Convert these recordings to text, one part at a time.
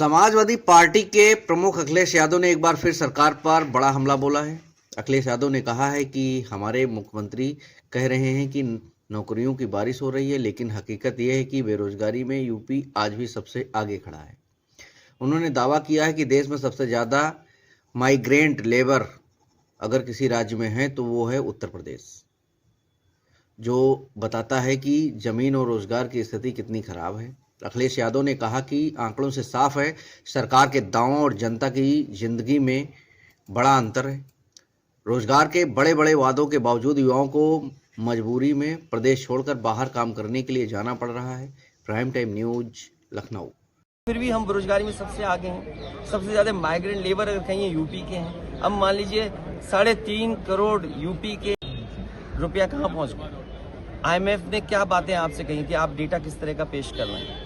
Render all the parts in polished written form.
Samajwadi party के प्रमुख अखिलेश यादव ने एक बार फिर सरकार पर बड़ा हमला बोला है। अखिलेश यादव ने कहा है कि हमारे मुख्यमंत्री कह रहे हैं कि नौकरियों की बारिश हो रही है, लेकिन हकीकत यह है कि बेरोजगारी में यूपी आज भी सबसे आगे खड़ा है। उन्होंने दावा किया है कि देश में सबसे ज़्यादा माइग्रेंट लेबर अगर किसी राज्य में है तो वो है उत्तर प्रदेश, जो बताता है कि जमीन और रोजगार की स्थिति कितनी खराब है। अखिलेश यादव ने कहा कि आंकड़ों से साफ है, सरकार के दावों और जनता की जिंदगी में बड़ा अंतर है। रोजगार के बड़े बड़े वादों के बावजूद युवाओं को मजबूरी में प्रदेश छोड़कर बाहर काम करने के लिए जाना पड़ रहा है। Prime time news, Lucknow. फिर भी हम बेरोजगारी में सबसे आगे हैं। सबसे ज्यादा माइग्रेंट लेबर अगर कहीं यूपी के हैं। अब मान लीजिए 3.5 करोड़ यूपी के रुपया कहाँ पहुंच गए। IMF ने क्या बातें आपसे कही कि आप डेटा किस तरह का पेश कर रहे हैं,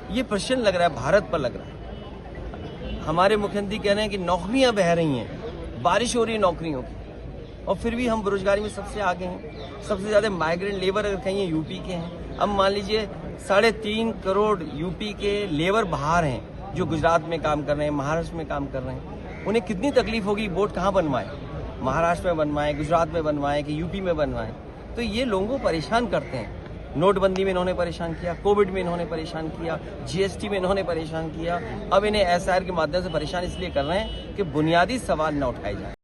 ये प्रश्न लग रहा है, भारत पर लग रहा है। हमारे मुख्यमंत्री कह रहे हैं कि नौकरियां बह रही हैं, बारिश हो रही है नौकरियों की, और फिर भी हम बेरोजगारी में सबसे आगे हैं। सबसे ज्यादा माइग्रेंट लेबर अगर कहीं यूपी के हैं। अब मान लीजिए 3.5 करोड़ यूपी के लेबर बाहर हैं, जो गुजरात में काम कर रहे हैं, महाराष्ट्र में काम कर रहे हैं। उन्हें कितनी तकलीफ होगी, बोर्ड कहाँ बनवाए, महाराष्ट्र में बनवाएं, गुजरात में बनवाएं कि यूपी में बनवाएं। तो ये लोगों को परेशान करते हैं। नोटबंदी में इन्होंने परेशान किया, कोविड में इन्होंने परेशान किया, GST में इन्होंने परेशान किया। अब इन्हें SIR के माध्यम से परेशान इसलिए कर रहे हैं कि बुनियादी सवाल न उठाए जाए।